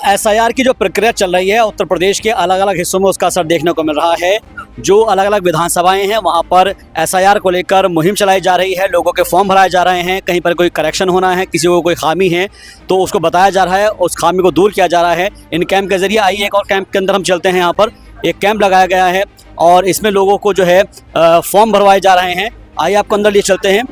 SIR की जो प्रक्रिया चल रही है उत्तर प्रदेश के अलग अलग हिस्सों में उसका असर देखने को मिल रहा है। जो अलग अलग विधानसभाएं हैं वहां पर एसआईआर को लेकर मुहिम चलाई जा रही है, लोगों के फॉर्म भराए जा रहे हैं, कहीं पर कोई करेक्शन होना है, किसी को कोई खामी है तो उसको बताया जा रहा है, उस खामी को दूर किया जा रहा है। इन कैंप के जरिए आइए एक और कैंप के अंदर हम चलते हैं। यहाँ पर एक कैंप लगाया गया है और इसमें लोगों को जो है फॉर्म भरवाए जा रहे हैं। आइए आपको अंदर लिए चलते हैं,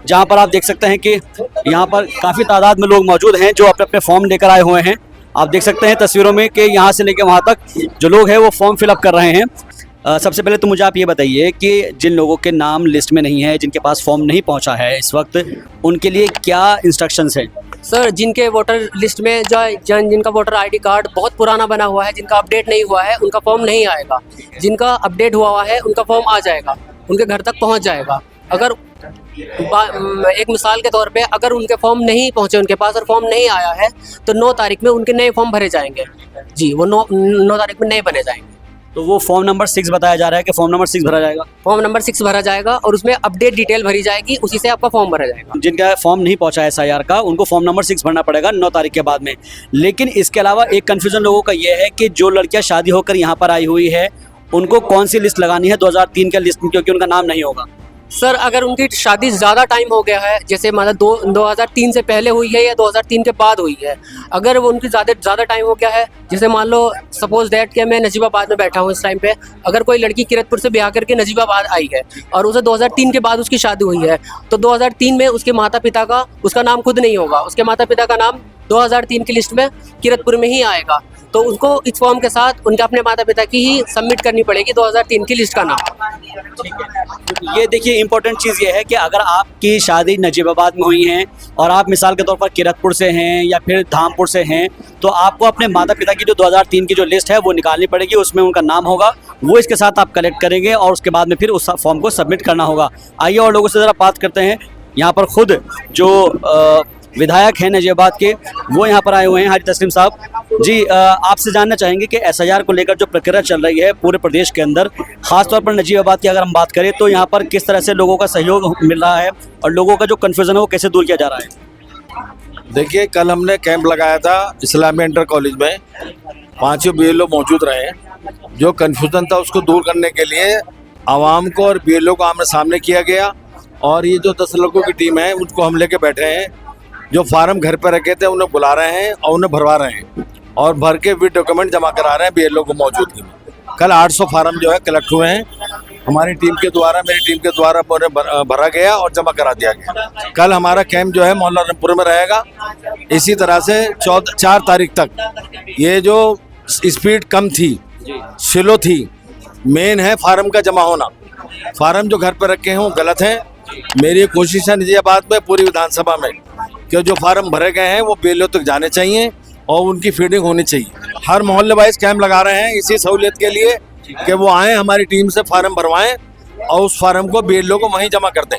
जहाँ पर आप देख सकते हैं कि यहाँ पर काफ़ी तादाद में लोग मौजूद हैं जो अपने अपने फॉर्म लेकर आए हुए हैं। आप देख सकते हैं तस्वीरों में कि यहाँ से लेकर वहाँ तक जो लोग हैं वो फॉर्म फिलअप कर रहे हैं। सबसे पहले तो मुझे आप ये बताइए कि जिन लोगों के नाम लिस्ट में नहीं है, जिनके पास फॉर्म नहीं पहुँचा है इस वक्त, उनके लिए क्या इंस्ट्रक्शंस हैं? सर, जिनके वोटर लिस्ट में जिनका वोटर आईडी कार्ड बहुत पुराना बना हुआ है, जिनका अपडेट नहीं हुआ है, उनका फॉर्म नहीं आएगा। जिनका अपडेट हुआ है उनका फॉर्म आ जाएगा, उनके घर तक पहुंच जाएगा। अगर एक मिसाल के तौर पे अगर उनके फॉर्म नहीं पहुंचे उनके पास और फॉर्म नहीं आया है तो 9 तारीख में उनके नए फॉर्म भरे जाएंगे। जी, वो 9 तारीख में नए बने जाएंगे। तो वो फॉर्म नंबर 6 बताया जा रहा है कि फॉर्म नंबर 6 भरा जाएगा। फॉर्म नंबर 6 भरा जाएगा और उसमें अपडेट डिटेल भरी जाएगी, उसी से आपका फॉर्म भरा जाएगा। जिनका फॉर्म नहीं पहुंचा है एसआईआर का, उनको फॉर्म नंबर 6 भरना पड़ेगा 9 तारीख के बाद में। लेकिन इसके अलावा एक कन्फ्यूजन लोगों का ये है कि जो लड़कियां शादी होकर यहाँ पर आई हुई है उनको कौन सी लिस्ट लगानी है 2003 के लिस्ट में, क्योंकि उनका नाम नहीं होगा। सर, अगर उनकी शादी ज़्यादा टाइम हो गया है, जैसे मतलब 2003 से पहले हुई है या 2003 के बाद हुई है, अगर वो उनकी ज़्यादा टाइम हो गया है, जैसे मान लो सपोज दैट कि मैं नजीबाबाद में बैठा हूँ इस टाइम पे, अगर कोई लड़की किरतपुर से ब्याह करके नजीबाबाद आई है और उसे 2003 के बाद उसकी शादी हुई है तो 2003 में उसके माता पिता का उसका नाम खुद नहीं होगा, उसके माता पिता का नाम 2003 की लिस्ट में किरतपुर में ही आएगा। तो उनको इस फॉर्म के साथ उनके अपने माता पिता की ही सबमिट करनी पड़ेगी 2003 की लिस्ट का नाम। ठीक है, ये देखिए इंपॉर्टेंट चीज़ ये है कि अगर आपकी शादी नजीबाबाद में हुई है और आप मिसाल के तौर पर किरतपुर से हैं या फिर धामपुर से हैं तो आपको अपने माता पिता की जो 2003 की जो लिस्ट है वो निकालनी पड़ेगी, उसमें उनका नाम होगा, वो इसके साथ आप कलेक्ट करेंगे और उसके बाद में फिर उस फॉर्म को सबमिट करना होगा। आइए और लोगों से ज़रा बात करते हैं। यहाँ पर खुद जो विधायक हैं नजीबाबाद के वो यहाँ पर आए हुए हैं, हाजी तस्लीम साहब जी। आपसे जानना चाहेंगे कि एसआईआर को लेकर जो प्रक्रिया चल रही है पूरे प्रदेश के अंदर, खासतौर पर नजीबाबाद की अगर हम बात करें तो यहाँ पर किस तरह से लोगों का सहयोग मिल रहा है और लोगों का जो कन्फ्यूज़न है वो कैसे दूर किया जा रहा है? देखिए, कल हमने कैंप लगाया था इस्लामी इंटर कॉलेज में, 5 BLO मौजूद रहे। जो कन्फ्यूज़न था उसको दूर करने के लिए आवाम को और BLO को आमने सामने किया गया और ये जो 10 लोगों की टीम है उनको हम लेके बैठे हैं। जो फार्म घर पर रखे थे उन्हें बुला रहे हैं और उन्हें भरवा रहे हैं और भर के विद डॉक्यूमेंट जमा करा रहे हैं BLO को मौजूदगी में। कल 800 फार्म जो है कलेक्ट हुए हैं हमारी टीम के द्वारा, मेरी टीम के द्वारा भरा गया और जमा करा दिया गया। कल हमारा कैंप जो है मोहल्ला रामपुर में रहेगा। इसी तरह से 4 तारीख तक ये जो स्पीड कम थी, स्लो थी, मेन है फार्म का जमा होना। फार्म जो घर पर रखे हैं वो गलत है। मेरी कोशिश है नजीबाबाद में पूरी विधानसभा में कि जो फार्म भरे गए हैं वो BLO तक जाने चाहिए और उनकी फीडिंग होनी चाहिए। हर मोहल्ले वाइज कैंप लगा रहे हैं इसी सहूलियत के लिए कि वो आएँ, हमारी टीम से फार्म भरवाएं और उस फार्म को BLO को वहीं जमा कर दें।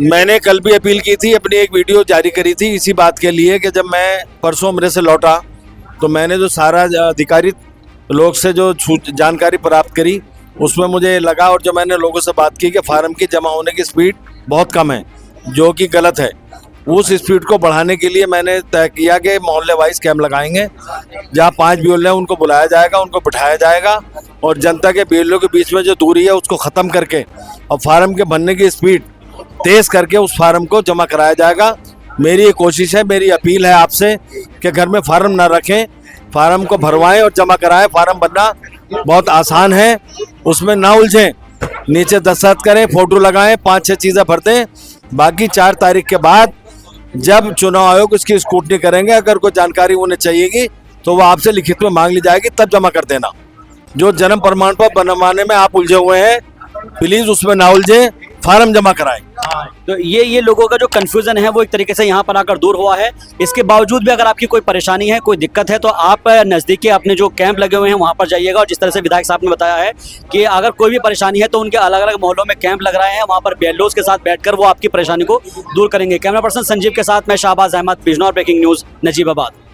मैंने कल भी अपील की थी, अपनी एक वीडियो जारी करी थी इसी बात के लिए कि जब मैं परसों उम्रे से लौटा तो मैंने जो सारा अधिकारित लोग से जो जानकारी प्राप्त करी उसमें मुझे लगा और जो मैंने लोगों से बात की कि फार्म की जमा होने की स्पीड बहुत कम है, जो कि गलत है। उस स्पीड को बढ़ाने के लिए मैंने तय किया कि मोहल्ले वाइज कैंप लगाएंगे, जहाँ 5 BLO हैं उनको बुलाया जाएगा, उनको बिठाया जाएगा और जनता के BLO के बीच में जो दूरी है उसको ख़त्म करके और फार्म के भरने की स्पीड तेज़ करके उस फार्म को जमा कराया जाएगा। मेरी ये कोशिश है, मेरी अपील है आपसे कि घर में फार्म ना रखें, फार्म को भरवाएं और जमा कराएं। फार्म भरना बहुत आसान है, उसमें ना उलझें, नीचे दस्तखत करें, फ़ोटो लगाएं, 5-6 चीज़ें भर दें। बाकी 4 तारीख के बाद जब चुनाव आयोग उसकी स्क्रूटनी करेंगे, अगर कोई जानकारी उन्हें चाहिएगी तो वो आपसे लिखित में मांग ली जाएगी, तब जमा कर देना। जो जन्म प्रमाण पत्र बनवाने में आप उलझे हुए हैं, प्लीज़ उसमें ना उलझें, फार्म जमा कराएं। तो ये लोगों का जो कन्फ्यूज़न है वो एक तरीके से यहाँ पर आकर दूर हुआ है। इसके बावजूद भी अगर आपकी कोई परेशानी है, कोई दिक्कत है तो आप नज़दीकी अपने जो कैंप लगे हुए हैं वहाँ पर जाइएगा। और जिस तरह से विधायक साहब ने बताया है कि अगर कोई भी परेशानी है तो उनके अलग अलग मोहल्लों में कैंप लग रहे हैं, वहाँ पर BLOs के साथ बैठकर वो आपकी परेशानी को दूर करेंगे। कैमरा पर्सन संजीव के साथ मैं शाहबाज अहमद, बिजनौर ब्रेकिंग न्यूज़, नजीबाबाद।